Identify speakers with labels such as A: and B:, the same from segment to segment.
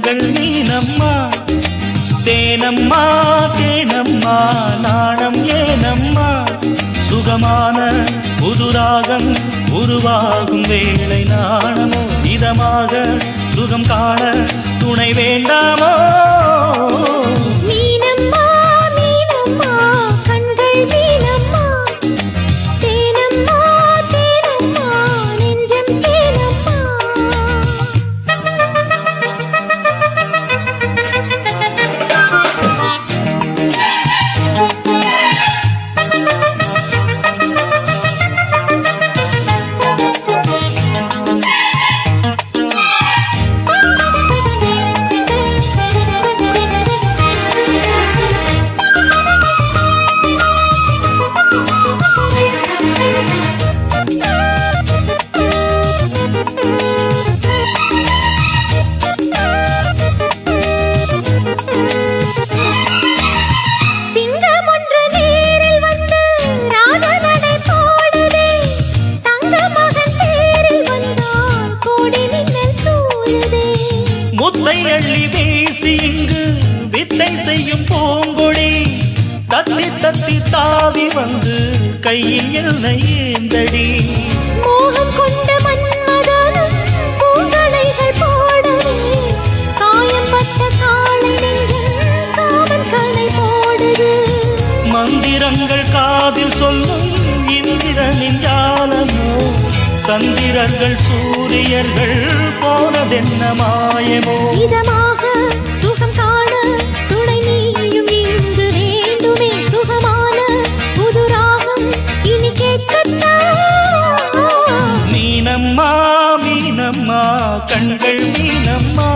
A: கண்கள் மீனம்மா தேனம்மா தேனம்மா நாணம் ஏனம்மா சுகமான புதுராகம் உருவாகும் வேளை நாணமோ இதமாக சுகம் காண துணை வேண்டாமோ
B: மீனம்மா மீனம்மா கண்கள் மீனம்மா தேனம்மா தேனம்மா நெஞ்சம் தேனம்மா
A: முத்தை அள்ளி வீசி இங்கு வித்தை செய்யும் பூங்கொடி தத்தி தத்தி தாவி வந்து கையில் என்னை ஏந்தடி
B: மோகம் கொண்ட மன்மதனும் பூங்களைகள் போடவே காயம்பட்ட காளை நெஞ்சில் காமன் களை போடுது
A: மந்திரங்கள் காதில் சொல்லும் இந்திரனின் ஜாலமோ சந்திரர்கள் சூரியர்கள் போனதென்ன மாயமோ
B: இதமாக சுகம் காண துணை நீயும் இங்கு வேண்டுமே சுகமான புதுராகம் இனி கேட்கத்தான்
A: மீனம்மா மீனம்மா கண்கள் மீனம்மா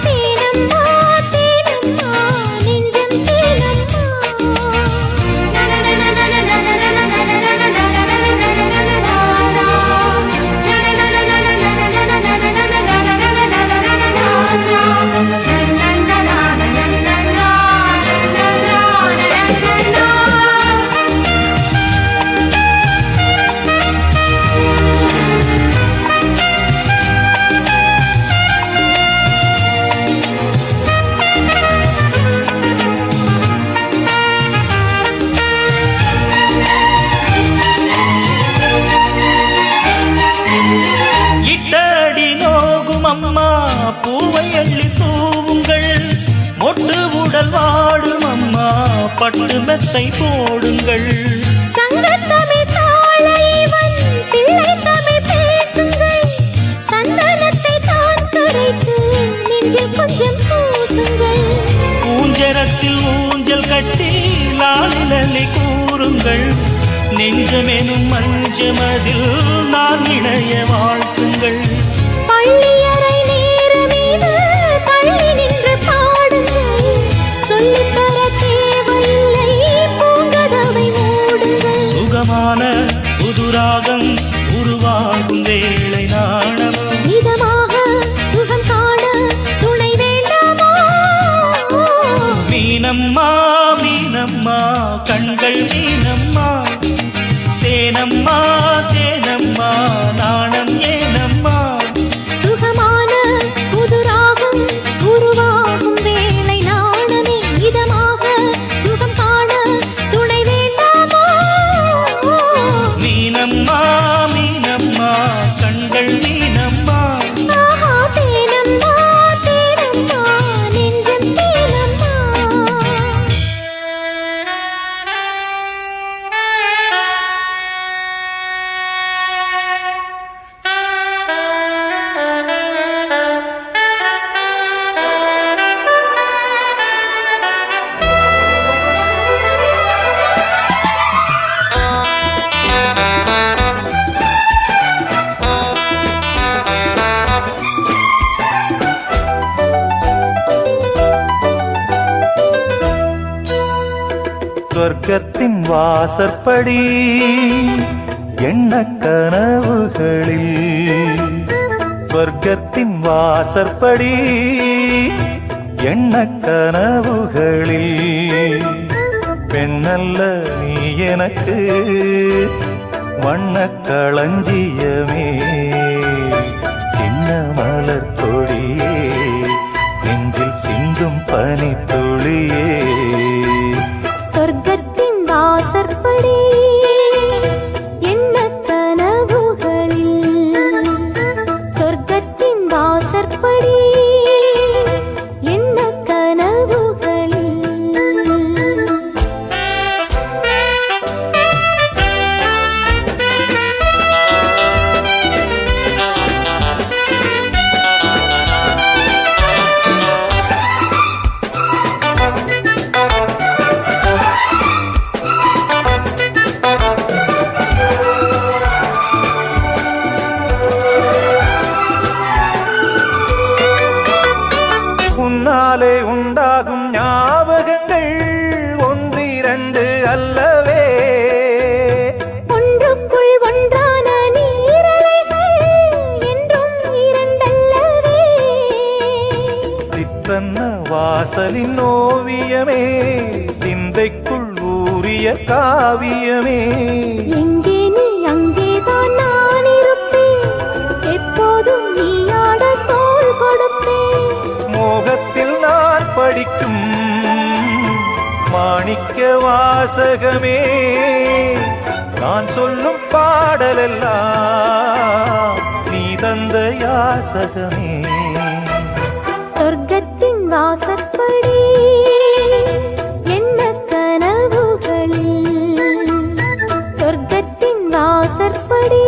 B: தேனம்மா தேனம்மா நெஞ்சம்
A: அம்மா பூவை அள்ளி தூவுங்கள் மொட்டு உடல் வாடும் அம்மா பட்டு மெத்தை போடுங்கள்
B: சங்கத்தமிழ் தாளைவன் பிள்ளை தமிழ் பேசுங்கள் சந்தனத்தை தான் கரைத்து நெஞ்சில் கொஞ்சம் பூசுங்கள்
A: ஊஞ்சரத்தில் ஊஞ்சல் கட்டி லாலிலி கூறுங்கள் நெஞ்சமெனும் மஞ்சமதில் நான் இணைய வாழ்த்துங்கள்
B: பள்ளியறை நேர மீது தள்ளி நின்று பாடுங்கள் சொல்லித்தர தேவையில்லை பூங்கதவை மூடுங்கள்
A: சுகமான புதுராகம் உருவாகும் வேளை நாணமோ
B: இதமாக சுகம் காண துணை வேண்டாமோ
A: மீனம்மா மீனம்மா கண்கள் மீனம்மா தேனம்மா தேனம்மா நாணம் ஏனம்மா
B: சுகமான புதுராகம் உருவாகும் வேளை நாணமே இதமாக சுகம் காண துணை வேண்டாமோ
A: மீனம்மா மீனம்மா கண்கள் மீனம்மா
B: தேனம்மா தேனம்மா நெஞ்சம் தேனம்மா
A: சொர்க்கத்தின் வாசற்படி எண்ண கனவுகளில் சொர்க்கத்தின் வாசற்படி எண்ண கனவுகளில் பெண்ணல்ல நீ எனக்கு வண்ணக் களஞ்சியமே சின்ன மலர் கொடியே வாசலின் ஓவியமே சிந்தைக்குள் ஊறிய காவியமே.
B: எங்கே நீ அங்கேதான் நான் இருப்பேன், எப்போதும் நீ ஆட தோள் கொடுப்பேன்.
A: மோகத்தில் நான் படிக்கும் மாணிக்க வாசகமே, நான் சொல்லும் பாடலெல்லாம் நீ தந்த யாசகமே.
B: சொர்க்கத்தின் வாசற்படி என்ன கனவுகளில், சொர்க்கத்தின் வாசற்படி